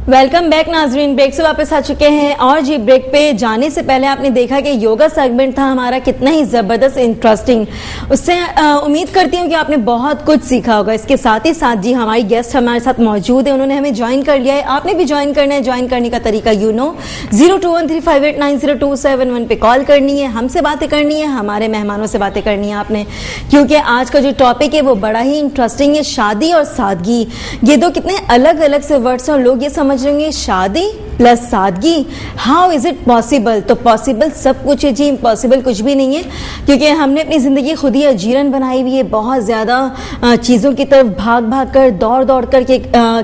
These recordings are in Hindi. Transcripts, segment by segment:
वेलकम बैक नाजरीन। ब्रेक से वापस आ चुके हैं और जी ब्रेक पे जाने से पहले आपने देखा कि योगा सेगमेंट था हमारा कितना ही जबरदस्त इंटरेस्टिंग। उससे उम्मीद करती हूँ कि आपने बहुत कुछ सीखा होगा। इसके साथ ही साथ जी हमारी गेस्ट हमारे साथ मौजूद है, उन्होंने हमें ज्वाइन कर लिया है। आपने भी ज्वाइन करना है। ज्वाइन करने का तरीका 0213589027 पे कॉल करनी है, हमसे बातें करनी है, हमारे मेहमानों से बातें करनी है आपने, क्योंकि आज का जो टॉपिक है वो बड़ा ही इंटरेस्टिंग है। शादी और सादगी, ये दो कितने अलग अलग से वर्ड्स और लोग ये समझ रहे शादी प्लस सादगी, हाउ इज इट पॉसिबल। तो पॉसिबल सब कुछ है जी, इम्पॉसिबल कुछ भी नहीं है, क्योंकि हमने अपनी जिंदगी खुद ही अजीरन बनाई हुई है। बहुत ज्यादा चीजों की तरफ भाग भाग कर दौड़ दौड़ कर के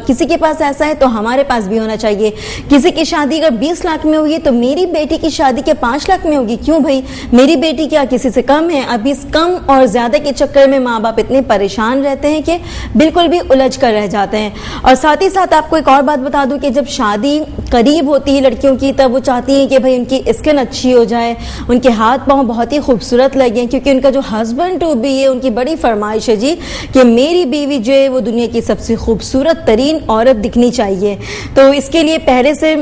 किसी के पास ऐसा है तो हमारे पास भी होना चाहिए। किसी की शादी अगर 20 लाख में हुई है तो मेरी बेटी की शादी के 5 लाख में होगी। क्यों भाई, मेरी बेटी क्या किसी से कम है? अब इस कम और ज्यादा के चक्कर में माँ बाप इतने परेशान रहते हैं कि बिल्कुल भी उलझ कर रह जाते हैं। और साथ ही साथ आपको एक और बात बता दूं कि जब शादी करीब होती है लड़कियों की, तब वो चाहती हैं कि भाई उनकी स्किन अच्छी हो जाए, उनके हाथ पांव बहुत ही खूबसूरत लगे, क्योंकि उनका जो हस्बैंड टू बी है उनकी बड़ी फरमाइश है जी कि मेरी बीवी जो है वो दुनिया की सबसे खूबसूरत तरीन औरत दिखनी चाहिए। तो इसके लिए पहले से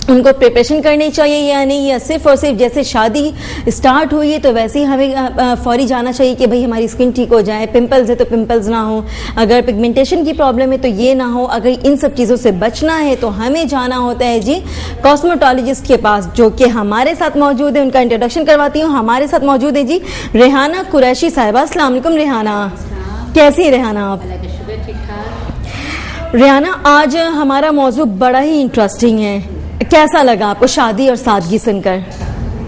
उनको प्रिपरेशन करनी चाहिए या नहीं, या सिर्फ और सिर्फ जैसे शादी स्टार्ट हुई है तो वैसे ही हमें फौरी जाना चाहिए कि भाई हमारी स्किन ठीक हो जाए, पिंपल्स है तो पिंपल्स ना हो, अगर पिगमेंटेशन की प्रॉब्लम है तो ये ना हो। अगर इन सब चीज़ों से बचना है तो हमें जाना होता है जी कॉस्मेटोलॉजिस्ट के पास, जो कि हमारे साथ मौजूद है। उनका इंट्रोडक्शन करवाती हूँ। हमारे साथ मौजूद है जी रेहाना कुरैशी साहिबा। अस्सलाम वालेकुम रेहाना, कैसी है रेहाना आप? रेहाना, आज हमारा मौजू बड़ा ही इंटरेस्टिंग है। कैसा लगा आपको शादी और सादगी सुनकर?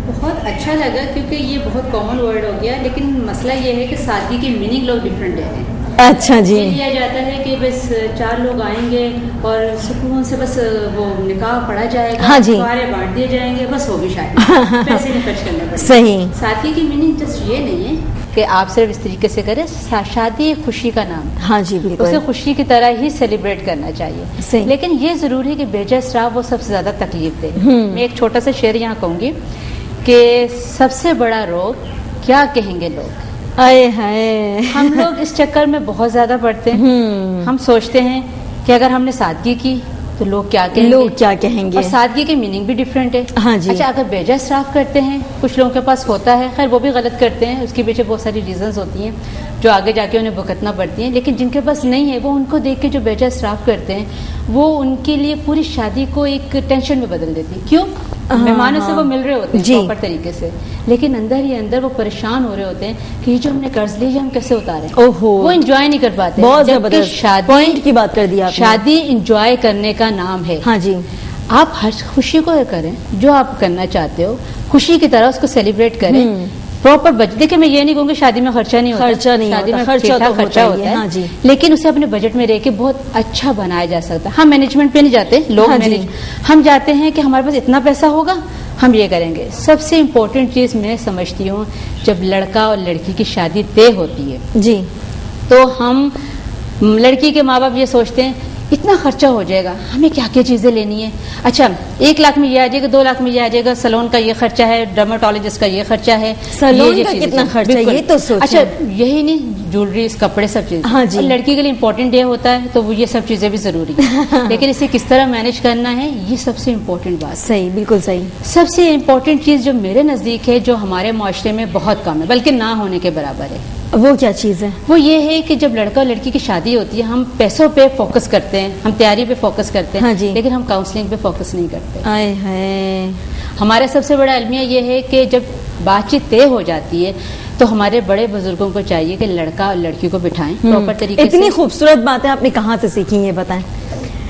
बहुत अच्छा लगा, क्योंकि ये बहुत कॉमन वर्ड हो गया, लेकिन मसला ये है कि सादगी की मीनिंग लोग डिफरेंट है। अच्छा जी, ये लिया जाता है कि बस 4 लोग आएंगे और सुकून से बस वो निकाह पढ़ा जाएगा, हाँ जी, सारे बांट दिए जाएंगे, बस हो गई शादी, पैसे नहीं खर्च करने पड़ेंगे। सही। सादगी की मीनिंग जस्ट ये नहीं है कि आप सिर्फ इस तरीके से करें। शादी एक खुशी का नाम, हाँ जी बिल्कुल, उसे खुशी की तरह ही सेलिब्रेट करना चाहिए। सही। लेकिन ये जरूरी है कि बेजा इसराफ वो सबसे ज्यादा तकलीफ दे। मैं एक छोटा सा शेर यहाँ कहूंगी कि सबसे बड़ा रोग क्या कहेंगे लोग। आए हाय, हम लोग इस चक्कर में बहुत ज्यादा पड़ते हैं। हम सोचते हैं कि अगर हमने सादगी की तो लोग क्या कहेंगे, लोग क्या कहेंगे। और सादगी की मीनिंग भी डिफरेंट है। हाँ जी। अच्छा, अगर बेजा इसराफ करते हैं, कुछ लोगों के पास होता है, खैर वो भी गलत करते हैं, उसके पीछे बहुत सारी रीजंस होती हैं जो आगे जाके उन्हें भुगतना पड़ती हैं। लेकिन जिनके पास नहीं है वो उनको देख के जो बेजा इसराफ करते हैं वो उनके लिए पूरी शादी को एक टेंशन में बदल देती है। क्यों? मेहमानों से वो मिल रहे होते हैं प्रॉपर तरीके से, लेकिन अंदर ही अंदर वो परेशान हो रहे होते हैं कि ये जो हमने कर्ज लिया हम कैसे उतारें। ओहो, वो एंजॉय नहीं कर पाते। बहुत जबरदस्त शादी, पॉइंट की बात कर दी आपने। शादी एंजॉय करने का नाम है। हाँ जी, आप हर खुशी को करें, जो आप करना चाहते हो खुशी की तरह उसको सेलिब्रेट करें। प्रॉपर बजट, देखिए मैं ये नहीं कहूँगी शादी में खर्चा नहीं होता, खर्चा नहीं शादी होता, में खर्चा तो खर्चा होता है, हाँ जी, लेकिन उसे अपने बजट में रह के बहुत अच्छा बनाया जा सकता है। हम मैनेजमेंट पे नहीं जाते लोग, हाँ हम जाते हैं कि हमारे पास इतना पैसा होगा हम ये करेंगे। सबसे इम्पोर्टेंट चीज मैं समझती हूँ, जब लड़का और लड़की की शादी तय होती है जी, तो हम लड़की के माँ बाप ये सोचते हैं इतना खर्चा हो जाएगा, हमें क्या क्या चीजें लेनी है। अच्छा, 1 लाख में ये आ जाएगा, 2 लाख में ये आ जाएगा, सैलून का ये खर्चा है, डर्माटोलॉजिस्ट का ये खर्चा है, सैलून का कितना खर्चा है ये तो सोचो। अच्छा, यही नहीं, ज्वेलरी, कपड़े, सब चीज। हाँ जी। लड़की के लिए इंपॉर्टेंट डे होता है तो वो ये सब चीजें भी जरूरी है, लेकिन इसे किस तरह मैनेज करना है ये सबसे इम्पोर्टेंट बात। सही, बिल्कुल सही। सबसे इम्पोर्टेंट चीज जो मेरे नजदीक है, जो हमारे माशरे में बहुत कम है बल्कि ना होने के बराबर है, वो क्या चीज है? वो ये है कि जब लड़का और लड़की की शादी होती है हम पैसों पे फोकस करते हैं, हम तैयारी पे फोकस करते हैं, हाँ जी, लेकिन हम काउंसलिंग पे फोकस नहीं करते। आए हाय, हमारा सबसे बड़ा अलमिया ये है कि जब बातचीत तय हो जाती है तो हमारे बड़े बुजुर्गों को चाहिए कि लड़का और लड़की को बिठाएं प्रॉपर तरीके से। इतनी खूबसूरत बात है, आपने कहाँ से सीखी ये बताएं?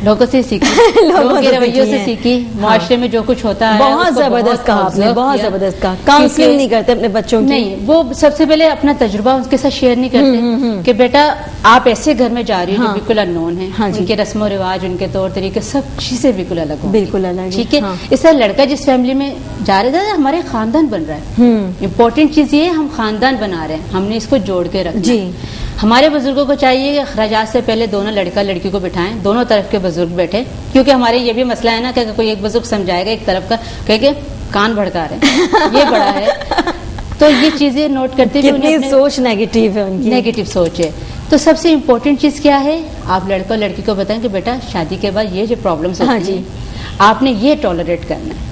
लोगों से सीखी, लोगों के रवैयों से सीखी, माशरे में जो कुछ होता है। बहुत जबरदस्त कहा आपने, बहुत जबरदस्त कहा। काउंसलिंग नहीं करते अपने बच्चों की? नहीं, वो सबसे पहले अपना तजुर्बा उनके साथ शेयर नहीं करते कि बेटा आप ऐसे घर में जा रही हो जो बिल्कुल अननोन है, उनके रस्मो रिवाज, उनके तौर तरीके सब चीजें बिल्कुल अलग हो, बिल्कुल अलग, ठीक है। इस तरह लड़का जिस फैमिली में जा रहा है हमारे खानदान बन रहा है। इम्पोर्टेंट चीज ये है हम खानदान बना रहे हैं, हमने इसको जोड़ के रखना जी। हमारे बुजुर्गों को चाहिए कि खराजात से पहले दोनों लड़का लड़की को बिठाएं, दोनों तरफ के बुजुर्ग बैठे, क्योंकि हमारे ये भी मसला है ना कि कोई एक बुजुर्ग समझाएगा एक तरफ का कहेंगे कान भड़का रहे ये बड़ा है, तो ये चीजें नोट करते हुए कितनी सोच नेगेटिव है उनकी, नेगेटिव सोच है। तो सबसे इम्पोर्टेंट चीज क्या है, आप लड़का और लड़की को बताएं कि बेटा शादी के बाद ये जो प्रॉब्लम्स होती है आपने ये टॉलरेट करना है,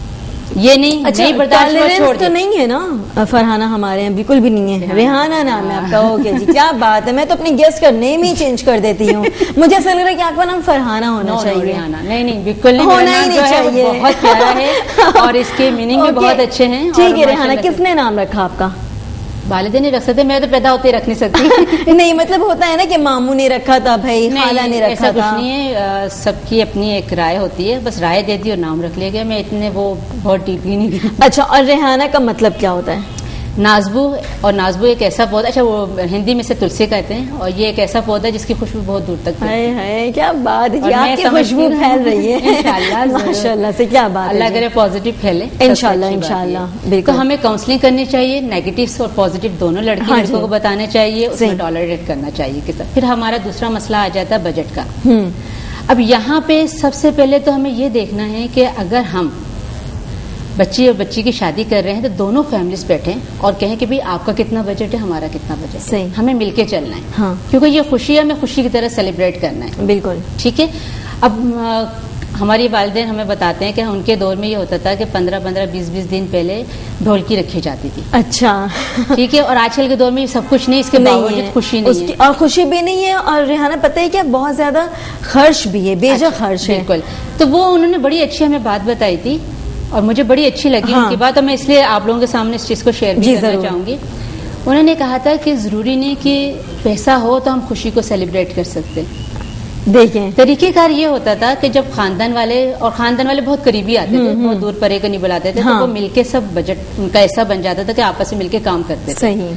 ये नहीं अच्छा, नहीं बर्दाश्त छोड़ तो नहीं है ना फरहाना, हमारे यहाँ बिल्कुल भी नहीं है। रेहाना नाम है आपका, ओके जी, क्या बात है। मैं तो अपनी गेस्ट का नेम ही चेंज कर देती हूँ, मुझे ऐसा लग रहा है कि आपका नाम फरहाना होना चाहिए। रेहाना नहीं बिल्कुल नहीं, होना ही नहीं चाहिए। बहुत प्यारा है और इसके मीनिंग भी बहुत अच्छे हैं। ठीक है रेहाना, किसने नाम रखा आपका? वालिदैन नहीं रख सकते, मैं तो पैदा होते रख नहीं सकती। नहीं मतलब होता है ना कि मामू ने रखा था, भाई खाला ने रखा ऐसा था। कुछ नहीं है, सबकी अपनी एक राय होती है, बस राय दे दी और नाम रख लिया गया। मैं इतने वो बहुत डीपली नहीं गई। अच्छा, और रेहाना का मतलब क्या होता है? नाजबू, और नाजबू एक ऐसा पौधा, अच्छा वो हिंदी में से तुलसी कहते हैं, और ये एक ऐसा पौधा है जिसकी खुशबू बहुत दूर तक है। हाय क्या बात है, आपकी खुशबू फैल रही है इंशाल्लाह, माशाल्लाह से, क्या बात है। अल्लाह करे पॉजिटिव फैले इंशाल्लाह इंशाल्लाह। बिल्कुल, तो हमें काउंसलिंग करनी चाहिए, नेगेटिव और पॉजिटिव दोनों लड़कों को बताने चाहिए, उसमें टॉलरेट करना चाहिए कि फिर हमारा दूसरा मसला आ जाता है बजट का। अब यहाँ पे सबसे पहले तो हमें ये देखना है कि अगर हम बच्ची और बच्ची की शादी कर रहे हैं तो दोनों फैमिलीज बैठे और कहें कि भाई आपका कितना बजट है, हमारा कितना बजट है, हमें मिलके चलना है। हाँ। क्योंकि ये खुशी है, हमें खुशी की तरह सेलिब्रेट करना है। बिल्कुल ठीक है। अब हमारी वालिदैन हमें बताते हैं कि उनके दौर में ये होता था कि 15-15, 20-20 दिन पहले ढोलकी रखी जाती थी। अच्छा ठीक है। और आजकल के दौर में सब कुछ नहीं, इसके बावजूद खुशी नहीं है, और खुशी भी नहीं है। और रेहाना पता है क्या, बहुत ज्यादा खर्च भी है, बेजा खर्च है। बिल्कुल। तो वो उन्होंने बड़ी अच्छी हमें बात बताई थी और मुझे बड़ी अच्छी लगी उनकी बात, और मैं इसलिए आप लोगों के सामने इस चीज को शेयर भी करना चाहूंगी। उन्होंने कहा था कि जरूरी नहीं कि पैसा हो तो हम खुशी को सेलिब्रेट कर सकते। देखें, तरीकेकार ये होता था कि जब खानदान वाले बहुत करीबी आते थे, बहुत दूर परे को नहीं बुलाते थे, तो वो मिलके सब बजट उनका ऐसा बन जाता था कि आपस में मिलके काम करते थे। सही।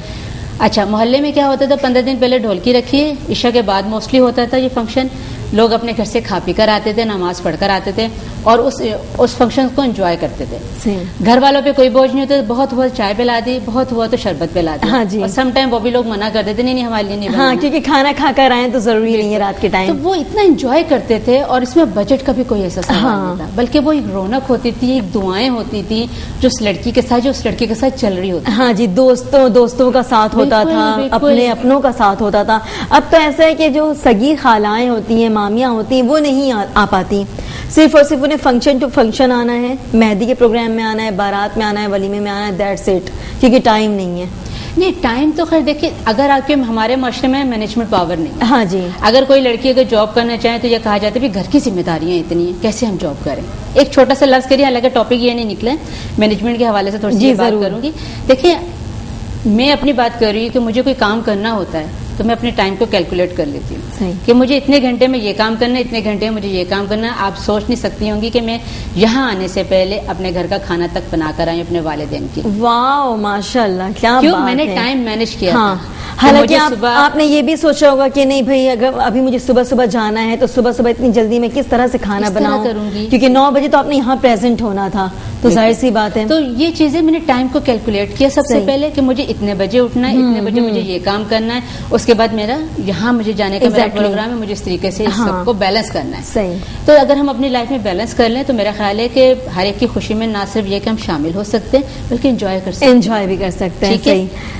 अच्छा, मोहल्ले में क्या होता था, 15 दिन पहले ढोलकी रखिए, ईशा के बाद मोस्टली होता था ये फंक्शन। लोग अपने घर से खा पी कर आते थे, नमाज पढ़कर आते थे और उस फंक्शन को एंजॉय करते थे। घर वालों पे कोई बोझ नहीं होता, बहुत हुआ चाय पिला दी, बहुत हुआ तो शरबत पिला दी। हाँ जी। और सम टाइम वो भी लोग मना कर देते, नहीं हमारे लिए नहीं बनाना। हाँ, क्योंकि खाना खा कर आए तो जरूरी नहीं है रात के टाइम। तो वो इतना एंजॉय करते थे और इसमें बजट का भी कोई ऐसा सवाल नहीं था, बल्कि वो एक रौनक होती थी, एक दुआएं होती थी जो उस लड़की के साथ, जो उस लड़के के साथ चल रही होती। हाँ जी, दोस्तों का साथ होता था, अपनों का साथ होता था। अब तो ऐसा है कि जो सगी खालाएं होती हैं, मामियां होती हैं, वो नहीं आ पाती। सिर्फ और सिर्फ उन्हें फंक्शन टू फंक्शन आना है, मेहंदी के प्रोग्राम में आना है, बारात में आना है, वलीमे में आना है, दैट्स इट, क्योंकि टाइम नहीं है। नहीं, टाइम तो खैर देखिए, अगर आपके हमारे माशरे में मैनेजमेंट पावर नहीं है। हाँ जी। अगर कोई लड़की अगर जॉब करना चाहे तो यह कहा जाता है कि घर की जिम्मेदारियां इतनी हैं, कैसे हम जॉब करें। एक छोटा सा लफ्ज करिए, हालांकि टॉपिक ये नहीं निकले, मैनेजमेंट के हवाले से थोड़ी सी बात करूंगी। देखिए, मैं अपनी बात कर रही हूँ कि मुझे कोई काम करना होता है तो मैं अपने टाइम को कैलकुलेट कर लेती हूँ कि मुझे इतने घंटे में ये काम करना है, इतने घंटे में मुझे ये काम करना है। आप सोच नहीं सकती होंगी कि मैं यहाँ आने से पहले अपने घर का खाना तक बना कर आई अपने वालिदैन की। वाह माशाल्लाह, क्या क्यों, बात मैंने है। टाइम मैनेज किया। हाँ। हालांकि आपने ये भी सोचा होगा कि नहीं भाई, अगर अभी मुझे सुबह सुबह जाना है तो सुबह सुबह इतनी जल्दी मैं किस तरह से खाना बनाऊं, क्योंकि 9 बजे तो आपने यहाँ प्रेजेंट होना था, तो जाहिर सी बात है। तो ये चीजें मैंने टाइम को कैलकुलेट किया सबसे पहले कि मुझे इतने बजे उठना है, इतने बजे मुझे ये काम करना है, उसके बाद मेरा यहाँ मुझे जाने का मेरा प्रोग्राम है, मुझे इस तरीके से सबको बैलेंस करना है। सही। तो अगर हम अपनी लाइफ में बैलेंस कर लें तो मेरा ख्याल है कि हर एक की खुशी में ना सिर्फ ये कि हम शामिल हो सकते हैं बल्कि एंजॉय कर सकते हैं, एंजॉय भी कर सकते हैं। ठीक है।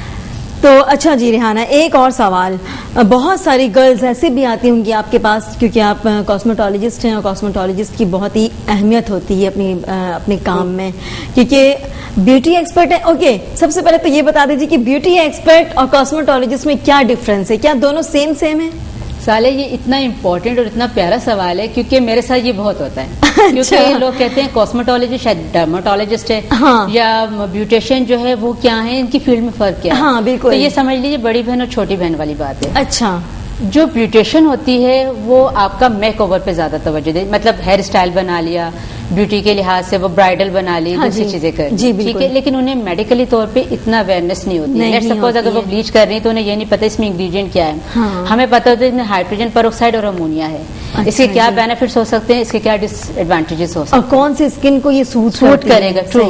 तो अच्छा जी रेहाना, एक और सवाल, बहुत सारी गर्ल्स ऐसे भी आती होंगी आपके पास, क्योंकि आप कॉस्मेटोलॉजिस्ट हैं और कॉस्मेटोलॉजिस्ट की बहुत ही अहमियत होती है अपने काम में, क्योंकि ब्यूटी एक्सपर्ट है। ओके, सबसे पहले तो ये बता दीजिए कि ब्यूटी एक्सपर्ट और कॉस्मेटोलॉजिस्ट में क्या डिफरेंस है, क्या दोनों सेम है? साले, ये इतना इम्पोर्टेंट और इतना प्यारा सवाल है क्योंकि मेरे साथ ये बहुत होता है। क्योंकि ये लोग कहते हैं कॉस्मेटोलॉजिस्ट शायद डर्माटोलॉजिस्ट है। हाँ। या ब्यूटिशियन जो है वो क्या है, इनकी फील्ड में फर्क क्या है। हाँ, बिल्कुल। तो ये समझ लीजिए बड़ी बहन और छोटी बहन वाली बात है। अच्छा, जो ब्यूटिशियन होती है वो आपका मेक ओवर पे ज्यादा तवज्जो दे, मतलब हेयर स्टाइल बना लिया, ब्यूटी के लिहाज से वो ब्राइडल बना ली, दूसरी चीजें कर ली, ठीक है, लेकिन उन्हें मेडिकली तौर पे इतना अवेयरनेस नहीं होती है। सपोज अगर वो ब्लीच कर रही है तो उन्हें ये नहीं पता इसमें इंग्रेडिएंट क्या है। हाँ। हमें पता होता है इसमें हाइड्रोजन पेरोक्साइड और अमोनिया है। अच्छा, इसके क्या बेनिफिट्स हो सकते हैं, इसके क्या डिसएडवांटेजेस हो सकते हैं, और कौन सी स्किन को ये सूट करेगा। ट्रू।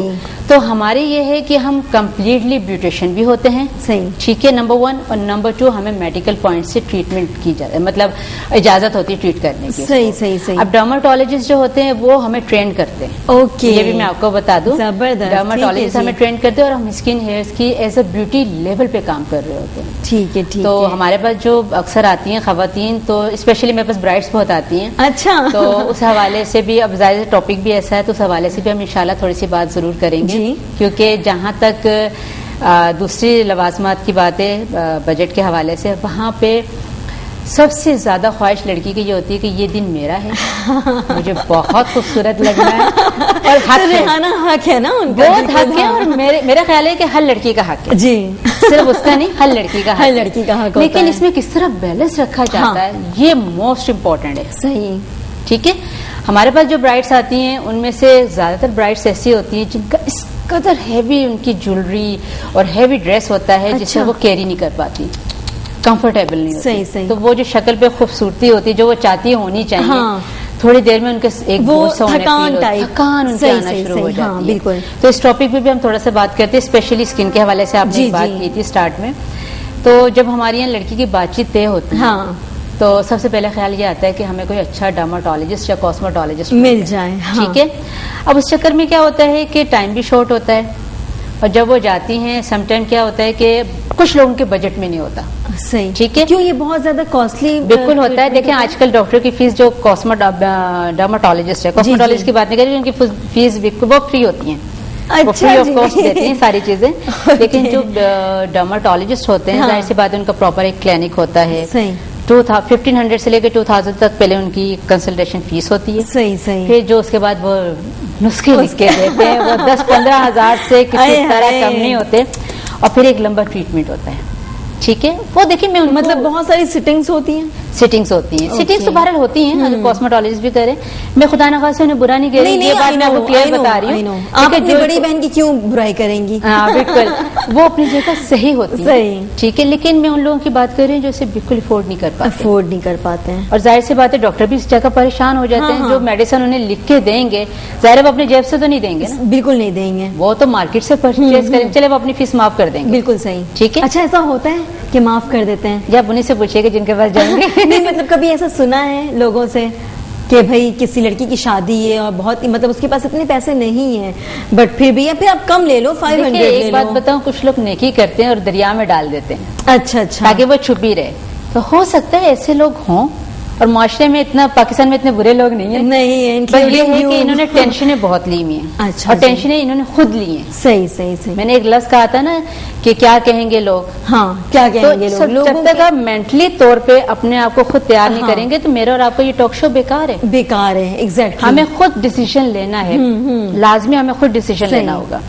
तो हमारे ये है कि हम कम्प्लीटली ब्यूटिशियन भी होते हैं, सही, ठीक है, नंबर 1, और नंबर 2 हमें मेडिकल पॉइंट से ट्रीटमेंट की जाए, मतलब इजाजत होती है ट्रीट करने की। सही। अब डर्माटोलॉजिस्ट जो होते हैं वो हमें ट्रेन ट्रेन करते हैं। ओके, ये भी मैं आपको बता दूं, जबरदस्त। डर्माटोलॉजिस्ट हमें ट्रेन करते हैं और हम स्किन हेयर्स की एज अ ब्यूटी लेवल पे काम कर रहे होते हैं। ठीक है, ठीक तो है। हमारे पास जो अक्सर आती हैं खवातीन, तो स्पेशली मेरे पास ब्राइड्स बहुत आती हैं। अच्छा। तो उस हवाले से भी, अब ज़ाहिर टॉपिक भी ऐसा है, तो उस हवाले से भी हम इंशाल्लाह थोड़ी सी बात जरूर करेंगे जी। क्योंकि जहाँ तक दूसरी लवाजमात की बात है बजट के हवाले से, वहाँ पे सबसे ज्यादा ख्वाहिश लड़की की ये होती है कि ये दिन मेरा है, मुझे बहुत खूबसूरत लगना है और हक है, हक है ना उनका, बहुत हक है। और मेरा ख्याल है कि हर लड़की का हक है जी, सिर्फ उसका नहीं, हर लड़की का हक हर लड़की का हक होता लेकिन है। इसमें किस तरह बैलेंस रखा जाता है, ये मोस्ट इम्पोर्टेंट है। सही, ठीक है। हमारे पास जो ब्राइड्स आती हैं उनमें से ज्यादातर ब्राइड्स ऐसी होती हैं जिनका इस कदर हैवी उनकी ज्वेलरी और हैवी ड्रेस होता है जिसे वो कैरी नहीं कर पाती, कंफर्टेबल नहीं होती। सही, सही। तो वो जो शक्ल पे खूबसूरती होती है जो वो चाहती होनी चाहिए, हाँ। थोड़ी देर में उनके एक वो बोझ सा होने थकान feel टाइप, थकान उनके सही, आना सही, शुरू हो सही, जाती हाँ, है। बिल्कुल। तो इस टॉपिक पे भी हम थोड़ा सा बात करते हैं, स्पेशली स्किन के हवाले से आपने जी, एक बात जी। की थी स्टार्ट में। तो जब हमारी यहाँ लड़की की बातचीत तय होती है, हाँ, तो सबसे पहले ख्याल ये आता है कि हमें कोई अच्छा डर्माटोलॉजिस्ट या कॉस्मेटोलॉजिस्ट मिल जाए। हाँ। ठीक है। अब उस चक्कर में क्या होता है कि टाइम भी शॉर्ट होता है और जब वो जाती हैं समटाइम क्या होता है कि कुछ लोगों के बजट में नहीं होता। सही, ठीक है। क्यों ये बहुत ज्यादा कॉस्टली बिल्कुल होता है। देखिए आजकल डॉक्टर की फीस जो डर्माटोलॉजिस्ट है, कॉस्मेटोलॉजिस्ट की बात नहीं करिए, उनकी फीस बिल्कुल वो फ्री होती है, वो फ्री ऑफ कॉस्ट देती हैं सारी चीजें। लेकिन जो डर्माटोलॉजिस्ट होते हैं, जाहिर सी बात है उनका प्रॉपर एक क्लिनिक होता है। सही, 1500 से लेकर 2000 तक पहले उनकी कंसल्टेशन फीस होती है। सही, सही। फिर जो उसके बाद वो नुस्खे लिख के देते हैं वो 10-15 हजार से किसी तरह कम नहीं होते, और फिर एक लंबा ट्रीटमेंट होता है। ठीक है। वो देखिए मैं मतलब बहुत सारी सिटिंग्स होती हैं। सिटिंग्स होती हैं, सिटिंग्स तो बहरहाल होती हैं, अगर कॉस्मेटोलॉजिस्ट भी करें। मैं खुदा न खासे उन्हें बुरा नहीं कह रही, ये बात मैं आपको क्लियर बता रही हूँ। आप अपनी बड़ी बहन की क्यों बुराई करेंगी? हाँ बिल्कुल, वो अपनी जगह सही होती है। सही, ठीक है। लेकिन मैं उन लोगों की बात कर रही हूँ जो इसे बिल्कुल अफोर्ड नहीं कर पाते, अफोर्ड नहीं कर पाते हैं। और जाहिर सी बात है डॉक्टर भी इस जगह परेशान हो जाते हैं। हाँ। जो मेडिसिन उन्हें लिख के देंगे, जाहिर वो अपने जेब से तो नहीं देंगे ना, बिल्कुल नहीं देंगे, वो तो मार्केट से परचेज करेंगे, चले वो अपनी फीस माफ कर देंगे। बिल्कुल सही। ठीक है। अच्छा, ऐसा होता है कि माफ कर देते हैं? जब उन्हीं से पूछिएगा जिनके पास जाएंगे। नहीं, मतलब कभी ऐसा सुना है लोगों से कि भाई किसी लड़की की शादी है और बहुत मतलब उसके पास इतने पैसे नहीं है, बट फिर भी, या फिर आप कम ले लो, 500 ले लो। एक बात बताऊं, कुछ लोग नेकी करते हैं और दरिया में डाल देते हैं अच्छा, अच्छा, ताकि वो छुपी रहे। तो हो सकता है ऐसे लोग हों, और माशरे में इतना, पाकिस्तान में इतने बुरे लोग नहीं है, नहीं है, बस ये है कि इन्होंने टेंशनें बहुत ली हुई हैं। अच्छा, और टेंशनें इन्होंने खुद ली हैं। सही, सही, सही। मैंने एक लफ्ज कहा था ना कि क्या कहेंगे लोग, हाँ, क्या कहेंगे तो लोग? जब तक आप मेंटली तौर पे अपने आप को खुद तैयार नहीं करेंगे तो मेरा और आपका ये टॉक शो बेकार है, बेकार है। एग्जैक्टली, हमें खुद डिसीजन लेना है, लाजमी हमें खुद डिसीजन लेना होगा।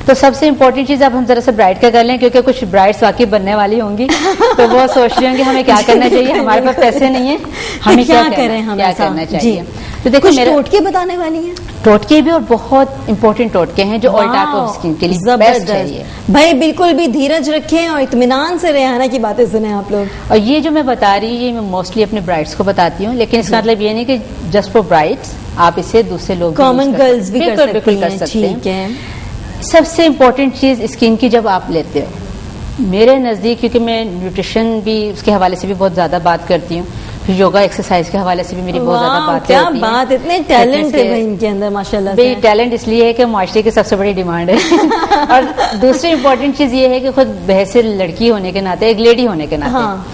तो सबसे इम्पोर्टेंट चीज अब हम जरा से ब्राइड का कर लें, क्योंकि कुछ ब्राइड्स वाकई बनने वाली होंगी तो वो सोच रही होंगी हमें क्या करना चाहिए, हमारे पास पैसे नहीं है, हमें क्या करें, हम क्या करना चाहिए। तो देखो मेरे टोटके बताने वाली है, टोटके भी और बहुत इंपॉर्टेंट टोटके हैं जो ऑल टाइप ऑफ स्किन के लिए बेस्ट है ये। भाई बिल्कुल भी धीरज रखें और इत्मीनान से रेहाना की बातें सुने आप लोग। और ये जो मैं बता रही हूँ ये मैं मोस्टली अपने ब्राइड्स को बताती हूँ, लेकिन इसका मतलब ये नहीं कि जस्ट फॉर ब्राइड्स, आप इसे दूसरे लोग कॉमन गर्ल्स भी कर सकते हैं। ठीक है। सबसे इम्पोर्टेंट चीज स्किन की जब आप लेते हो, मेरे नजदीक, क्योंकि मैं न्यूट्रिशन भी उसके हवाले से भी बहुत ज्यादा बात करती हूँ, फिर योगा एक्सरसाइज के हवाले से भी मेरी बहुत ज्यादा बातें क्या होती हैं। बात, इतने टैलेंट है भाई इनके अंदर माशाल्लाह से। टैलेंट इसलिए है कि मुआशरे की सबसे बड़ी डिमांड है। और दूसरी इम्पोर्टेंट चीज ये है कि खुद बहसे लड़की होने के नाते, एक लेडी होने के नाते, हाँ।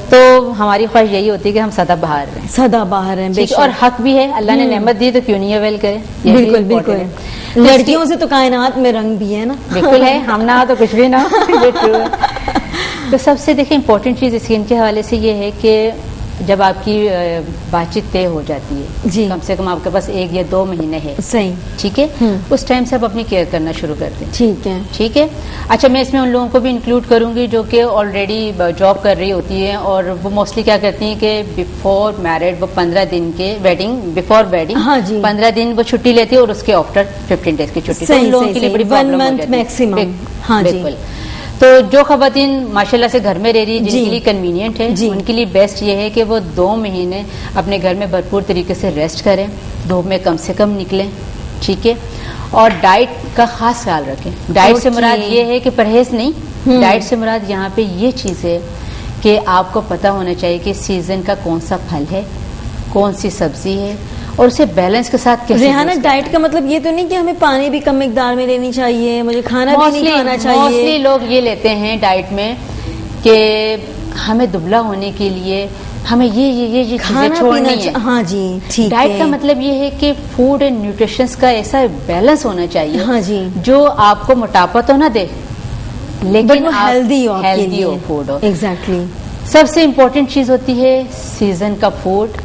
तो हमारी ख्वाहिश यही होती है कि हम सदा बाहर रहें, सदा बाहर हैं, और हक भी है, अल्लाह ने नेमत दी तो क्यों नहीं अवेल करें। बिल्कुल बिल्कुल। लड़कियों से तो कायनात में रंग भी है ना। बिल्कुल है, हम ना हो तो कुछ भी ना हो, ये ट्रू है। तो सबसे देखिए इम्पोर्टेंट चीज स्किन के हवाले से ये है कि जब आपकी बातचीत तय हो जाती है जी, कम से कम आपके पास 1 या 2 महीने है, सही, ठीक है, उस टाइम से आप अपनी केयर करना शुरू करते हैं। ठीक है, ठीक है। अच्छा, मैं इसमें उन लोगों को भी इंक्लूड करूंगी जो कि ऑलरेडी जॉब कर रही होती है, और वो मोस्टली क्या करती हैं कि बिफोर मैरिड वो 15 दिन के वेडिंग, बिफोर वेडिंग, हाँ जी, 15 दिन वो छुट्टी लेती है और उसके आफ्टर 15 डेज की छुट्टी, सही, तो उन लोगों के लिए बड़ी 1 मंथ मैक्सिमम। हाँ जी, बिल्कुल। तो जो खवातीन माशाल्लाह से घर में रह रही है, जिनके लिए कन्वीनियंट है, उनके लिए बेस्ट ये है कि वो 2 महीने अपने घर में भरपूर तरीके से रेस्ट करें, धूप में कम से कम निकलें, ठीक है, और डाइट का खास ख्याल रखें। डाइट से मुराद ये है कि परहेज नहीं, डाइट से मुराद यहाँ पे ये चीज है कि आपको पता होना चाहिए कि सीजन का कौन सा फल है, कौन सी सब्जी है, और उसे बैलेंस के साथ कैसे। रेहाना, डाइट का मतलब ये तो नहीं कि हमें पानी भी कम मिकदार में लेनी चाहिए, मुझे खाना भी नहीं खाना चाहिए। मोस्टली लोग ये लेते हैं डाइट में कि हमें दुबला होने के लिए हमें ये चीजें छोड़नी है। हाँ जी, ठीक है। डाइट का मतलब ये है कि फूड एंड न्यूट्रिशन का ऐसा बैलेंस होना चाहिए, हाँ जी, जो आपको मोटापा तो ना दे लेकिन हेल्दी हो फूड हो। एग्जैक्टली। सबसे इम्पोर्टेंट चीज होती है सीजन का फूड,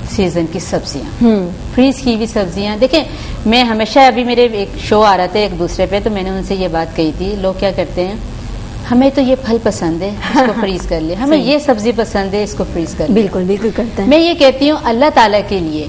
सीजन की सब्जियां, फ्रीज की हुई सब्जियां। देखें, मैं हमेशा, अभी मेरे एक शो आ रहा था एक दूसरे पे, तो मैंने उनसे ये बात कही थी, लोग क्या करते हैं, हमें तो ये फल पसंद है इसको फ्रीज कर ले, हमें ये सब्जी पसंद है इसको फ्रीज कर ले। बिल्कुल बिल्कुल करते हैं। मैं ये कहती हूँ अल्लाह ताला के लिए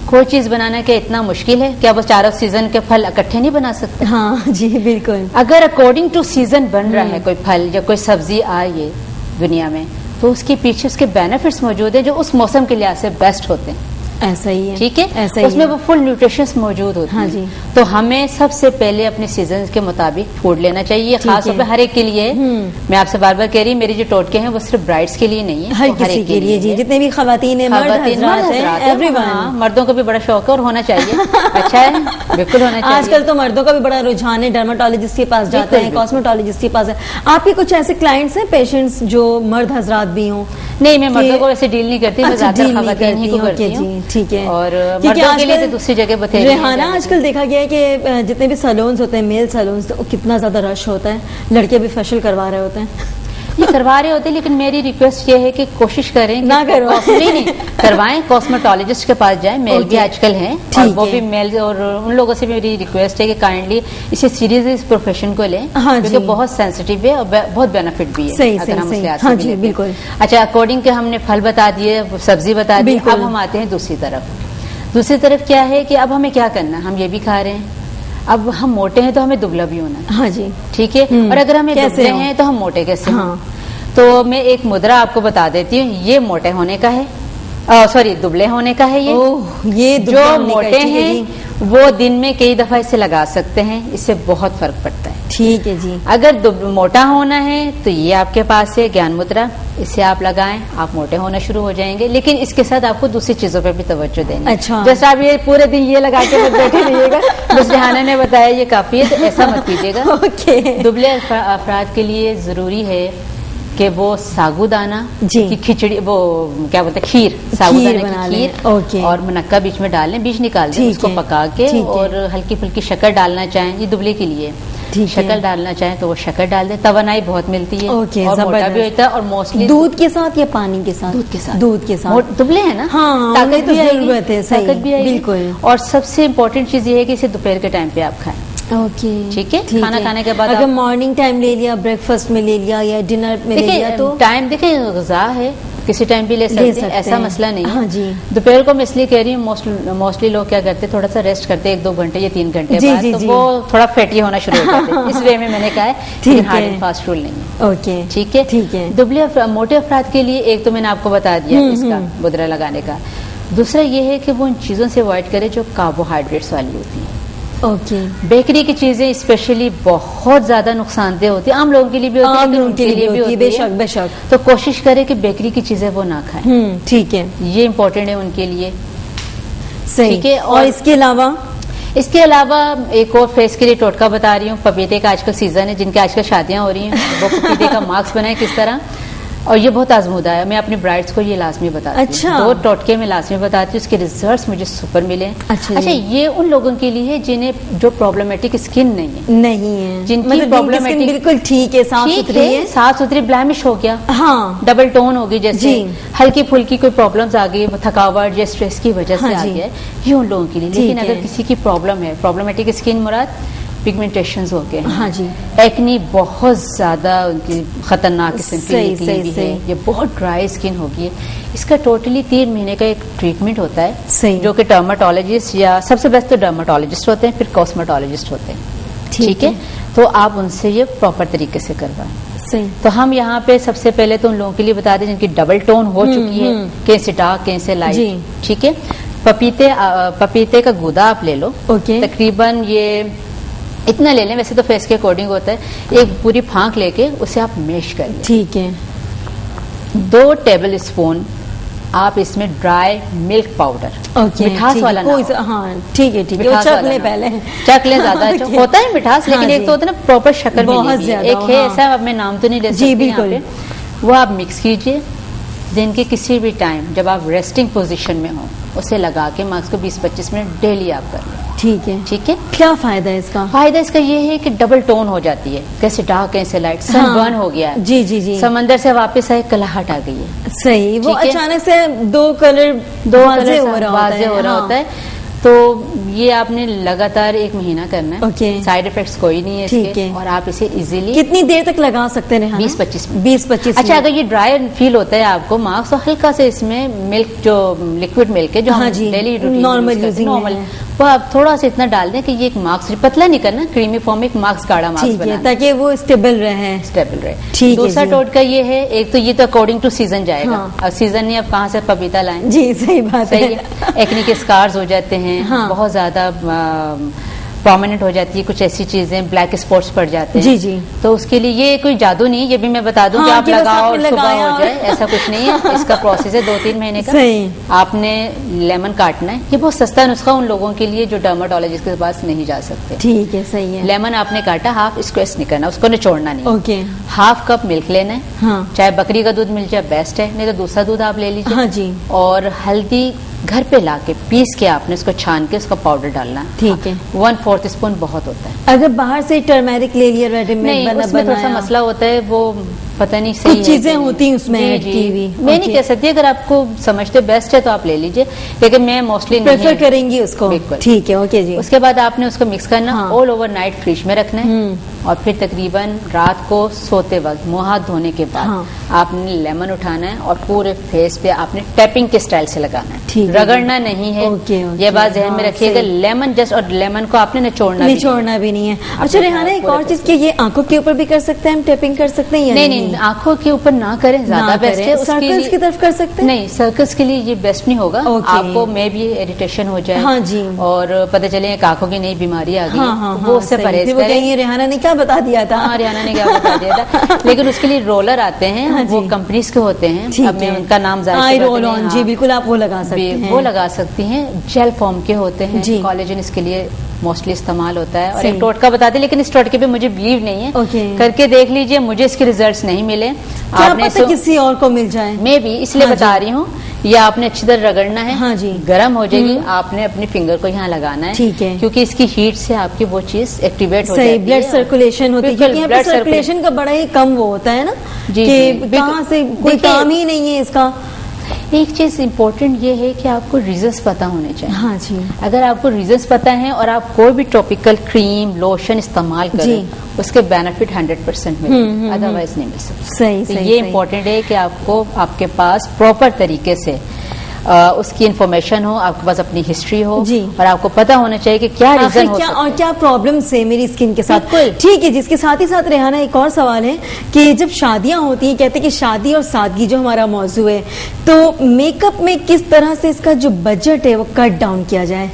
कोई चीज बनाना क्या इतना मुश्किल है? क्या वो चारों सीजन के फल इकट्ठे नहीं बना सकते? हाँ जी, बिल्कुल। अगर अकॉर्डिंग टू सीजन बन रहा है कोई फल या कोई सब्जी आई दुनिया में, तो उसके पीछे उसके बेनिफिट्स मौजूद है जो उस मौसम के लिहाज से बेस्ट होते हैं। ऐसा ही है, ठीक है, ऐसा ही उसमें वो फुल न्यूट्रिशंस मौजूद होते हाँ हैं। जी। तो हमें सबसे पहले अपने सीजन के मुताबिक फूड लेना चाहिए, खास तौर पे हर एक के लिए। मैं आपसे बार बार कह रही हूँ, मेरी जो टोटके हैं वो सिर्फ ब्राइड्स के लिए नहीं है, हर किसी के लिए जी, जितने भी खवातीन हैं, एवरीवन। मर्दों को भी बड़ा शौक है और होना चाहिए। अच्छा है, बिल्कुल होना चाहिए। आजकल तो मर्दों का भी बड़ा रुझान है, डर्माटोलॉजिस्ट के पास जाते हैं, कॉस्मेटोलॉजिस्ट के पास है। आपके कुछ ऐसे क्लाइंट्स हैं, पेशेंट्स जो मर्द हजरात भी हों? नहीं, मैं मर्दों को वैसे डील नहीं करती, मैं ज्यादा खवातीन ही को करती हूँ। ठीक है। और मर्दों के लिए तो दूसरी जगह बतेरी। रेहाना, आजकल देखा गया है कि जितने भी सैलून्स होते हैं, मेल सैलून्स, तो कितना ज्यादा रश होता है, लड़के भी फेशियल करवा रहे होते हैं। ये करवा रहे होते हैं, लेकिन मेरी रिक्वेस्ट ये है कि कोशिश करें कि ना करो। नहीं करवाएं, कॉस्मेटोलॉजिस्ट के पास जाएं, मेल भी आजकल हैं और वो भी मेल, और उन लोगों से मेरी रिक्वेस्ट है कि काइंडली इसे सीरियस इस प्रोफेशन को लें, क्योंकि बहुत सेंसिटिव है और बहुत बेनिफिट भी है। सही, अगर हम सही, उससे हाँ जी, बिल्कुल। अच्छा, अकॉर्डिंग के हमने फल बता दिए, सब्जी बता दी, अब हम आते हैं दूसरी तरफ। दूसरी तरफ क्या है कि अब हमें क्या करना है, हम ये भी खा रहे हैं, अब हम मोटे हैं तो हमें दुबला भी होना है। हाँ जी, ठीक है। और अगर हमें दुबले हैं तो हम मोटे कैसे हों? तो मैं एक मुद्रा आपको बता देती हूँ, ये मोटे होने का है, सॉरी दुबले होने का है। ये जो मोटे हैं वो दिन में कई दफा इसे लगा सकते हैं, इससे बहुत फर्क पड़ता है। ठीक है जी। अगर मोटा होना है तो ये आपके पास है ज्ञान मुद्रा, इसे आप लगाएं, आप मोटे होना शुरू हो जाएंगे, लेकिन इसके साथ आपको दूसरी चीजों पे भी तवज्जो देनी। अच्छा। जैसे आप ये पूरे दिन ये लगा के मत बैठे रहिएगा, बस रेहाना ने बताया ये काफी है, तो ऐसा मत कीजिएगा। ओके। दुबले अफराद के लिए जरूरी है कि वो साबूदाना की खिचड़ी, वो क्या बोलते हैं, खीर, साबूदाना की खीर और मुनक्का बीच में डाल लें, बीज निकाल दें, उसको पका के, और हल्की फुल्की शक्कर डालना चाहें, ये दुबले के लिए शक्कर डालना चाहें तो वो शक्कर डाल दें, तवनाई बहुत मिलती है और मोटा भी होता है। और मोस्टली दूध के साथ या पानी के साथ? दूध के साथ दुबले है ना, हाँ, ताकत भी जरूरत है, ताकत भी आएगी। बिल्कुल। और सबसे इम्पोर्टेंट चीज ये है कि इसे दोपहर के टाइम पे आप खाएं। ओके, ठीक है। खाना खाने के बाद अगर मॉर्निंग टाइम ले लिया, ब्रेकफास्ट में ले लिया या डिनर में ले लिया, तो टाइम देखें, ग़िज़ा है, किसी टाइम भी ले सकते हैं, ऐसा मसला नहीं है। हाँ जी। दोपहर को मैं इसलिए कह रही हूँ, मोस्टली लोग क्या करते हैं, थोड़ा सा रेस्ट करते हैं 1-2 घंटे या 3 घंटे बाद, तो वो थोड़ा फैटी होना शुरू हो जाते हैं। इस वे में मैंने कहा है, लेकिन हार्ड एंड फास्ट रूल नहीं है। ओके, ठीक है, ठीक है। दुबले मोटे अफराद के लिए एक तो मैंने आपको बता दिया इसका मुद्रा लगाने का। दूसरा ये है कि वो उन चीजों से अवॉइड करे जो कार्बोहाइड्रेट्स वाली होती है। ओके। बेकरी की चीजें स्पेशली बहुत ज्यादा नुकसानदेह होती है, आम लोगों के लिए भी होती है, लेकिन उनके लिए भी होती है, बेशक बेशक। तो कोशिश करें कि बेकरी की चीजें वो ना खाएं। ठीक है, ये इम्पोर्टेंट है उनके लिए। सही। ठीक है। और इसके अलावा एक और फेस के लिए टोटका बता रही हूँ। पपीते का आजकल सीजन है, जिनके आजकल शादियां हो रही हैं, वो पपीते का मास्क बनाए किस तरह, और ये बहुत आजमूदा है, मैं अपनी ब्राइड्स को ये लाजमी बताती हूँ। अच्छा। 2 टोटके में लाजमी बताती हूँ, उसके रिजल्ट्स मुझे सुपर मिले। अच्छा, ये उन लोगों के लिए है जिन्हें जो प्रॉब्लमेटिक स्किन नहीं है, जिनकी मतलब प्रॉब्लमेटिक बिल्कुल ठीक है, साफ सुथरी है, साफ सुथरी, ब्लैमिश हो गया, हाँ, डबल टोन होगी, जैसे हल्की फुल्की कोई प्रॉब्लम्स आ गई, थकावट या स्ट्रेस की वजह से आ गया, ये उन लोगों के लिए। लेकिन अगर किसी की प्रॉब्लम है, प्रॉब्लमेटिक स्किन मुराद पिगमेंटेशंस हो गए, हाँ जी, एक्नी बहुत ज्यादा उनकी खतरनाक किस्म की निकली हुई है, ये बहुत ड्राई स्किन होगी, इसका टोटली 3 महीने का एक ट्रीटमेंट होता है, जो कि डर्माटोलॉजिस्ट या सबसे बेस्ट तो डर्माटोलॉजिस्ट होते हैं, फिर कॉस्मेटोलॉजिस्ट होते हैं। ठीक है, तो आप उनसे ये प्रॉपर तरीके से करवाएं। तो हम यहाँ पे सबसे पहले तो उन लोगों के लिए बता दें जिनकी डबल टोन हो चुकी है, कहीं से डार्क कहीं से लाइट। ठीक है, पपीते का गूदा आप ले लो, तकरीबन ये इतना ले लें, वैसे तो फेस के अकॉर्डिंग होता है, एक पूरी फांक लेके उसे आप मैश कर लें। ठीक है। 2 टेबल स्पून आप इसमें ड्राई मिल्क पाउडर, ओके, मिठास वाला ना हो। हाँ ठीक है, मिठास चख वाला ले ना। पहले, चख ले ज्यादा अच्छा ओके। होता है मिठास, लेकिन हाँ एक जी। तो होता है ना प्रॉपर शक्कर बहुत मिलेगी। ज्यादा, एक है हाँ। ऐसा, अब मैं नाम तो नहीं ले जी, सकती यहाँ बिल्कुल। पे, वो आप मिक्स कीजिए। दिन के किसी भी टाइम जब आप रेस्टिंग पोजीशन में हो, उसे लगा के मास्क को 20-25 मिनट डेली आप कर लें। ठीक है। ठीक है। क्या फायदा है इसका? फायदा इसका ये है कि डबल टोन हो जाती है, कैसे डार्क कैसे लाइट, सनबर्न हो गया है, जी जी जी, समंदर से वापस आए कलाहट आ गई है, सही, वो ठीक है? अचानक से दो कलर वाज़े हो रहा होता है। तो ये आपने लगातार 1 महीना करना है। ओके। साइड इफेक्ट्स कोई नहीं है ठीक इसके, है। और आप इसे इजीली कितनी देर तक लगा सकते हैं? 20-25 मिनट। 20-25 अच्छा, अगर ये ड्राई फील होता है आपको मास्क, तो हल्का से इसमें मिल्क, जो लिक्विड मिल्क है, जो हाँ हम जी, डेली normal using नॉर्मल, में है। वो आप थोड़ा सा इतना डाल दें कि ये एक मास्क, पतला नहीं करना, क्रीमी फॉर्म, एक मास्क गाढ़ा मास्क ठीक है, बनाना, ताकि वो स्टेबल रहे। स्टेबल रहे। ठीक है दूसरा जी। टोटका ये है, एक तो ये तो अकॉर्डिंग टू सीजन जाएगा। हाँ। अब सीजन नहीं, अब कहाँ से पपीता लाएं? जी सही बात सही है। है। एक्ने के स्कार्स हो जाते हैं, हाँ। बहुत ज्यादा प्रोमिनेंट हो जाती है, कुछ ऐसी चीजें, ब्लैक स्पॉट्स पड़ जाते हैं। जी जी। तो उसके लिए ये कोई जादू नहीं है, ये भी मैं बता दूं हाँ, कि आप कि बस लगाओ आपने और सुबह लगाया हो जाए, ऐसा कुछ नहीं है। इसका प्रोसेस है 2-3 महीने का। सही। आपने लेमन काटना है, ये बहुत सस्ता नुस्खा उन लोगों के लिए जो डर्माटोलॉजिस्ट के पास नहीं जा सकते। ठीक है, सही है। लेमन आपने काटा, हाफ स्क्वेस नहीं करना, उसको निचोड़ना नहीं। ओके। हाफ कप मिल्क लेना है, हाँ चाहे बकरी का दूध मिल जाए बेस्ट है, नहीं तो दूसरा दूध आप ले लीजिए। हाँ जी। और हल्दी घर पे लाके पीस के आपने उसको छान के उसका पाउडर डालना है। ठीक है। 1/4 स्पून बहुत होता है। अगर बाहर से टर्मेरिक ले लिया रेडीमेड नहीं, उसमें थोड़ा सा मसला होता है, वो पता नहीं सही कुछ चीजें होती हैं उसमें ऐड की हुई। मैं नहीं कह सकती, अगर आपको समझते बेस्ट है तो आप ले लीजिए, लेकिन मैं मोस्टली नहीं प्रेफर करेंगी उसको। बिल्कुल। ठीक है, ओके जी। उसके बाद आपने उसको मिक्स करना, हाँ। ऑल ओवर नाइट फ्रिज में रखना है, और फिर तकरीबन रात को सोते वक्त मुंह हाथ धोने के बाद हाँ। आपने लेमन उठाना है और पूरे फेस पे आपने टैपिंग के स्टाइल से लगाना है, ठीक है। रगड़ना नहीं है। Okay, okay. ये बात जहन में हाँ, रखिएगा, सही। लेमन जस्ट, और लेमन को आपने निचोड़ना भी नहीं है। अच्छा रेहाना, एक और चीज, ये आंखों के ऊपर भी कर सकते हैं हम, टैपिंग कर सकते हैं या नहीं नहीं, आंखों के ऊपर ना करें, ज्यादा बेस्ट है। उसके सर्कल्स लिए की तरफ कर सकते हैं? नहीं, सर्कल्स के लिए ये बेस्ट नहीं होगा। ओके। आपको मे भी इरिटेशन हो जाए, हाँ जी। और पता चले एक आंखों की नई बीमारी आ गई, हाँ, हाँ, वो उससे सही। परहेज फिर वो करें। कहेंगे रेहाना ने क्या बता दिया था। हाँ, हरियाणा ने क्या बता दिया था। लेकिन उसके लिए रोलर आते हैं, हाँ वो जी। कंपनीज के होते हैं, ठीक अब मैं है। उनका नाम जाहिर आई से रोल बताते ऑन, हैं, जी हाँ। बिल्कुल, आप वो लगा सकते हैं। वो लगा सकती हैं, जेल फॉर्म के होते हैं, जी। कोलेजन इसके लिए मोस्टली इस्तेमाल होता है। और सही। एक टोटका बताते, लेकिन इस टोटके पे मुझे बिलीव नहीं है, ओके। करके देख लीजिए, मुझे इसके रिजल्ट्स नहीं मिले। क्या पता किसी और को मिल जाए। मैं भी इसलिए हाँ बता जी। रही हूँ, ये आपने अच्छी तरह रगड़ना है। हाँ जी। गर्म हो जाएगी, आपने अपने फिंगर को यहाँ लगाना है। ठीक है। क्योंकि इसकी हीट से आपकी वो चीज एक्टिवेट हो जाती सही, है। ब्लड सर्कुलेशन होती है, बिल्कुल, क्योंकि यहाँ पे blood सर्कुलेशन का बड़ा ही कम वो होता है ना, जी, कि जी, कहाँ से कोई देखिए- काम ही नहीं है इसका। एक चीज इम्पोर्टेंट ये है कि आपको रीजंस पता होने चाहिए। हाँ जी। अगर आपको रीजंस पता है और आप कोई भी टॉपिकल क्रीम लोशन इस्तेमाल करें, जी। उसके बेनिफिट 100% मिलेंगे, अदरवाइज नहीं मिल सकते। सही तो सही ये सही। इम्पोर्टेंट है कि आपको, आपके पास प्रॉपर तरीके से उसकी इन्फॉर्मेशन हो, आपके पास अपनी हिस्ट्री हो, जी। और आपको पता होना चाहिए कि क्या आखिर रीजन हो क्या सकता और क्या प्रॉब्लम्स है मेरी स्किन के साथ। बिल्कुल। ठीक है, जिसके साथ ही साथ रेहाना, एक और सवाल है कि जब शादियां होती हैं, कहते हैं कि शादी और सादगी जो हमारा मौजू है, तो मेकअप में किस तरह से इसका जो बजट है वो कट डाउन किया जाए।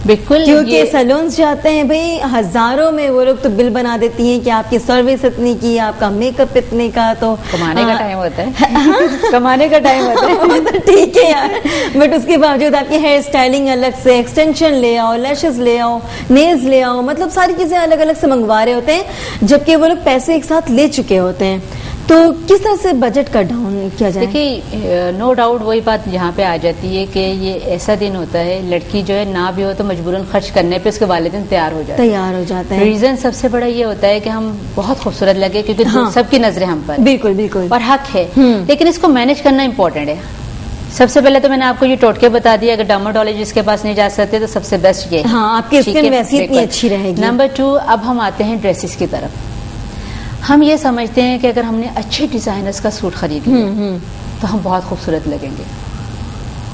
बिल्कुल, क्योंकि ये- सैलून्स जाते हैं भाई, हजारों में वो लोग तो बिल बना देती हैं कि आपकी सर्विस इतनी की, आपका मेकअप इतने का। तो कमाने का टाइम होता है। कमाने का टाइम होता है। वो तो ठीक है यार, बट उसके बावजूद आपकी हेयर स्टाइलिंग अलग से, एक्सटेंशन ले आओ, लैशेस ले आओ, नेल्स ले आओ, मतलब सारी चीजें अलग अलग से मंगवा रहे होते हैं, जबकि वो लोग पैसे एक साथ ले चुके होते हैं। तो किस तरह से बजट का डाउन किया जाए? देखिए, नो डाउट वही बात यहाँ पे आ जाती है कि ये ऐसा दिन होता है, लड़की जो है ना भी हो तो मजबूरन खर्च करने पे उसके वालिदैन तैयार हो जाते हैं। तैयार हो जाते हैं। रीजन सबसे बड़ा ये होता है कि हम बहुत खूबसूरत लगे, क्योंकि हाँ। सबकी नजरें हम पर, बिल्कुल बिल्कुल। और हक है, लेकिन इसको मैनेज करना इंपॉर्टेंट है। सबसे पहले तो मैंने आपको ये टोटके बता दिया, अगर डर्माटोलॉजिस्ट के पास नहीं जा सकते तो सबसे बेस्ट ये है। हाँ, आपकी ठीक स्किन है? वैसी इतनी बिल्कुल। अच्छी रहेगी। नंबर 2, अब हम आते हैं ड्रेसेस की तरफ। हम ये समझते हैं कि अगर हमने अच्छे डिजाइनर्स का सूट खरीद लिया तो हम बहुत खूबसूरत लगेंगे।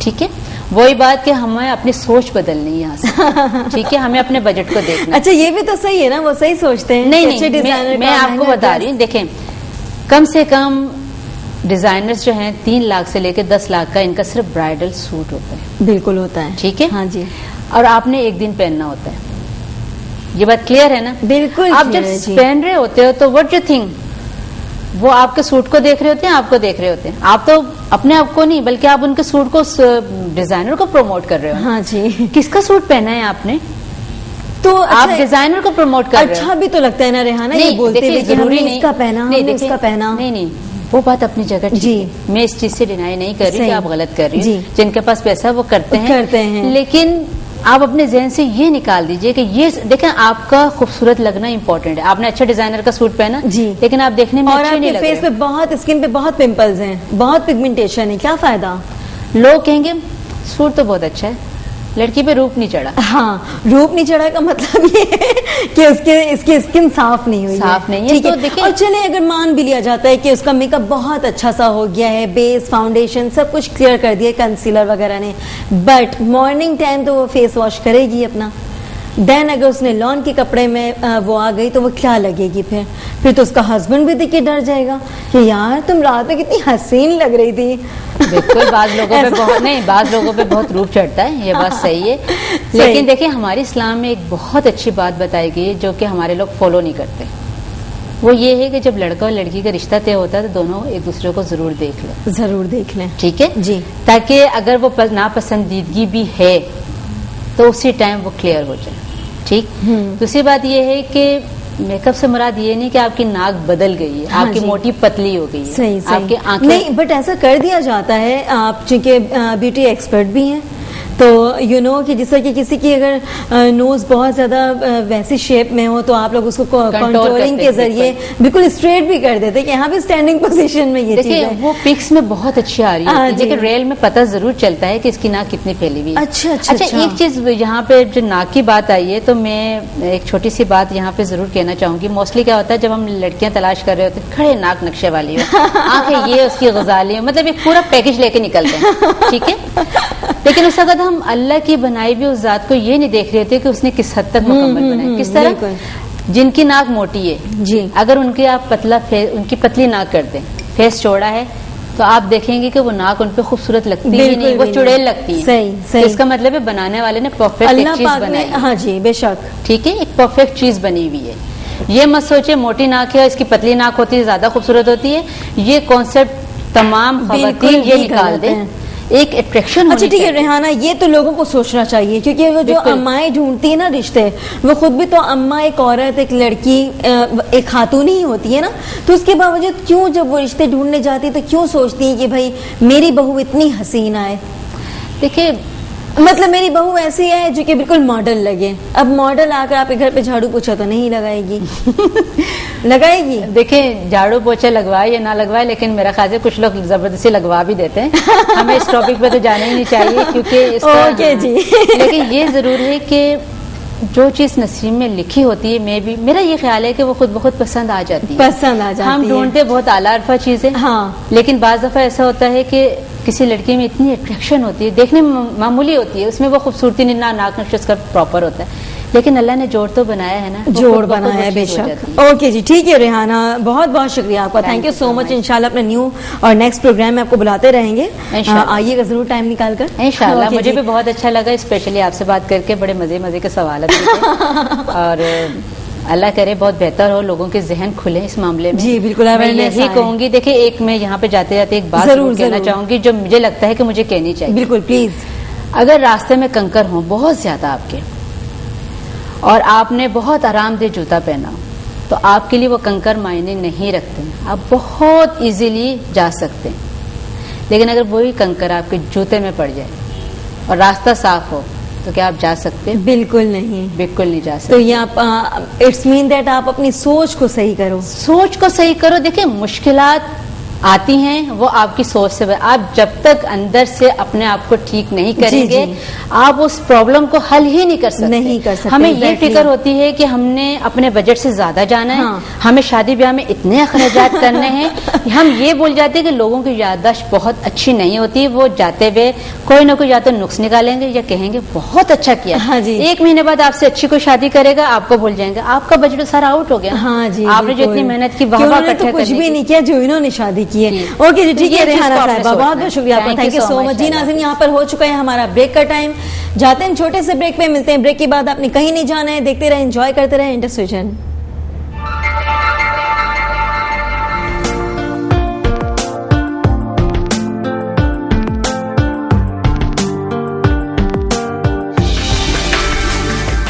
ठीक है, वही बात कि हमें अपनी सोच बदलनी है यहाँ से। ठीक है, हमें अपने बजट को देखना है। अच्छा, ये भी तो सही है ना, वो सही सोचते हैं। नहीं अच्छे नहीं, डिजाइनर मैं आपको बता रही हूँ, देखें, कम से कम डिजाइनर्स जो हैं 3 लाख से लेकर 10 लाख का इनका सिर्फ ब्राइडल सूट होता है। बिल्कुल होता है। ठीक है, हाँ जी। और आपने एक दिन पहनना होता है। ये बात क्लियर है ना? बिल्कुल आप clear जब है जी। पहन रहे होते हो तो व्हाट यू थिंक वो आपके सूट को देख रहे होते हैं, आपको देख रहे होते हैं। आप तो अपने आप को नहीं बल्कि आप उनके सूट को, डिजाइनर को प्रमोट कर रहे हो। हाँ जी। किसका सूट पहना है आपने? तो आप डिजाइनर को प्रमोट कर रहे हो। अच्छा भी तो लगता है ना रेहाना ये बोलते हुए कि हमने इसका पहना, हमने उसका पहना। नहीं, वो बात अपनी जगह ठीक है। मैं इस चीज से डिनाई नहीं कर रही कि आप गलत कर रही हो। जिनके पास पैसा वो करते हैं। लेकिन आप अपने जहन से ये निकाल दीजिए कि ये देखें, आपका खूबसूरत लगना इंपॉर्टेंट है। आपने अच्छा डिजाइनर का सूट पहना जी, लेकिन आप देखने में अच्छे नहीं लग रहे। फेस पे बहुत, स्किन पे बहुत पिंपल्स हैं, बहुत पिगमेंटेशन है, क्या फायदा? लोग कहेंगे सूट तो बहुत अच्छा है, लड़की पे रूप नहीं चढ़ा। हाँ, रूप नहीं चढ़ा का मतलब ये है कि इसकी स्किन साफ नहीं हुई, साफ नहीं है। तो देखिए, और चले अगर मान भी लिया जाता है कि उसका मेकअप बहुत अच्छा सा हो गया है, बेस, फाउंडेशन सब कुछ क्लियर कर दिया कंसीलर वगैरह ने, बट मॉर्निंग टाइम तो वो फेस वॉश करेगी अपना। देन अगर उसने लॉन के कपड़े में वो आ गई तो वो क्या लगेगी? फिर तो उसका हस्बैंड भी देख के डर जाएगा कि यार तुम रात में कितनी हसीन लग रही थी। बिल्कुल, बाज लोगों पे बहुत रूप चढ़ता है, ये बात सही है। लेकिन देखिए, हमारे इस्लाम में एक बहुत अच्छी बात बताई गई है जो कि हमारे लोग फॉलो नहीं करते। वो ये है कि जब लड़का और लड़की का रिश्ता तय होता है तो दोनों एक दूसरे को जरूर देख लें। ठीक है जी, ताकि अगर वो नापसंदीदगी भी है तो उसी टाइम वो क्लियर हो जाए। ठीक। दूसरी बात ये है कि मेकअप से मुराद ये नहीं कि आपकी नाक बदल गई है, आपकी मोटी पतली हो गई है, सही। आपकी आंखें नहीं, बट ऐसा कर दिया जाता है। आप चूंकि ब्यूटी एक्सपर्ट भी हैं तो यू नो कि जिस तरह की किसी की अगर नोज बहुत ज्यादा वैसी शेप में हो तो आप लोग उसको कंट्रोलिंग के जरिए बिल्कुल स्ट्रेट भी कर देते हैं कि यहाँ भी स्टैंडिंग पोजीशन में ये चीज है। वो पिक्स में बहुत अच्छी आ रही है, लेकिन रियल में पता जरूर चलता है कि इसकी नाक कितनी फैली हुई है। अच्छा, एक चीज यहाँ पे जो नाक की बात आई है तो मैं एक छोटी सी बात यहाँ पे जरूर कहना चाहूंगी। मोस्टली क्या होता है जब हम लड़कियां तलाश कर रहे होते हैं, खड़े नाक नक्शे वाली हो, आंखें ये उसकी गजाली हो, मतलब एक पूरा पैकेज लेके निकलते हैं। ठीक है, लेकिन उस वक्त हम अल्लाह की बनाई भी उस जात को ये नहीं देख रहे थे कि उसने किस हद तक मुकम्मल बनाई। किस तरह? जिनकी नाक मोटी है जी, अगर उनके आप उनकी पतली नाक कर दें, फेस चौड़ा है तो आप देखेंगे कि वो नाक उन पे खूबसूरत लगती है नहीं, वो चुड़ैल लगती है। सही। इसका मतलब है बनाने वाले ने परफेक्ट एक चीज बनाई। हाँ जी, बेशक। ठीक है, एक परफेक्ट चीज बनी हुई है। ये मत सोचे मोटी नाक है इसकी पतली नाक होती है ज्यादा खूबसूरत होती है। ये कॉन्सेप्ट तमाम खवातीन ये निकाल दें, एक अट्रैक्शन। अच्छा ठीक है रेहाना, ये तो लोगों को सोचना चाहिए क्योंकि वो जो अम्माएं ढूंढती है ना रिश्ते, वो खुद भी तो अम्मा, एक औरत, एक लड़की, एक खातून ही होती है ना, तो उसके बावजूद क्यों जब वो रिश्ते ढूंढने जाती है तो क्यों सोचती है कि भाई मेरी बहू इतनी हसीन आए? देखिए, मतलब मेरी बहू ऐसी है जो कि बिल्कुल मॉडल लगे। अब मॉडल आकर आपके घर पे झाड़ू पोछा तो नहीं लगाएगी। लगाएगी? देखिए, झाड़ू पोछा लगवाए या ना लगवाए, लेकिन मेरा ख्याल है कुछ लोग जबरदस्ती लगवा भी देते हैं। हमें इस टॉपिक पे तो जाना ही नहीं चाहिए क्योंकि ओके जी। लेकिन ये जरूर है कि जो चीज नसीब में लिखी होती है, मेरा ये ख्याल है कि वो खुद ब खुद पसंद आ जाती है। हम ढूंढते बहुत आला अरफा चीजें, हाँ, लेकिन बाज दफा ऐसा होता है कि किसी लड़की में इतनी अट्रैक्शन होती है, देखने में मामूली होती है, उसमें वो खूबसूरती नहीं, ना नाक नक्शा उसका प्रॉपर होता है, लेकिन अल्लाह ने जोड़ तो बनाया है ना, जोड़ बनाया है बेशक। ओके जी, ठीक है रेहाना, बहुत बहुत शुक्रिया आपका, थैंक यू सो मच। इंशाल्लाह अपने न्यू और नेक्स्ट प्रोग्राम में आपको बुलाते रहेंगे, आइएगा जरूर टाइम निकाल कर इंशाल्लाह। मुझे भी बहुत अच्छा लगा, स्पेशली आपसे बात करके, बड़े मजे के सवाल और अल्लाह करे बहुत बेहतर हो, लोगों के जहन खुले इस मामले में। जी बिल्कुल, मैं यही कहूंगी। देखिए, एक मैं यहाँ पे जाते जाते एक बात जरूर कहना चाहूंगी जो मुझे लगता है कि मुझे कहनी चाहिए। बिल्कुल, प्लीज। अगर रास्ते में कंकर हो बहुत ज्यादा आपके और आपने बहुत आरामदेह जूता पहना हो तो आपके लिए वो कंकर मायने नहीं रखते, आप बहुत इजीली जा सकते हैं। लेकिन अगर वही कंकर आपके जूते में पड़ जाए और रास्ता साफ हो तो क्या आप जा सकते हैं? बिल्कुल नहीं, बिल्कुल नहीं जा सकते। तो ये आप इट्स मीन दैट आप अपनी सोच को सही करो, सोच को सही करो। देखिए, मुश्किलात आती हैं वो आपकी सोच से, आप जब तक अंदर से अपने आप को ठीक नहीं करेंगे आप उस प्रॉब्लम को हल ही नहीं कर सकते। हमें ये फिक्र होती है कि हमने अपने बजट से ज्यादा जाना है, हमें शादी ब्याह में इतने अखराजात करने हैं, हम ये भूल जाते हैं कि लोगों की याददाश्त बहुत अच्छी नहीं होती। वो जाते हुए कोई ना कोई या तो नुक्स निकालेंगे या कहेंगे बहुत अच्छा किया। हाँ जी। 1 महीने बाद आपसे अच्छी कोई शादी करेगा, आपको भूल जाएंगे, आपका बजट सारा आउट हो गया। हाँ जी, आपने जो इतनी मेहनत की कुछ भी नहीं किया जो इन्होंने शादी की है। ओके जी, ठीक है रेहाना साहिबा, बहुत बहुत शुक्रिया आपका, थैंक यू सो मच। जी नाज़रीन, यहाँ पर हो चुका है हमारा ब्रेक का टाइम, जाते हैं छोटे से ब्रेक पे, मिलते हैं ब्रेक के बाद। आपने कहीं नहीं जाना है, देखते रहे, एंजॉय करते रहे इंडस्ट्री।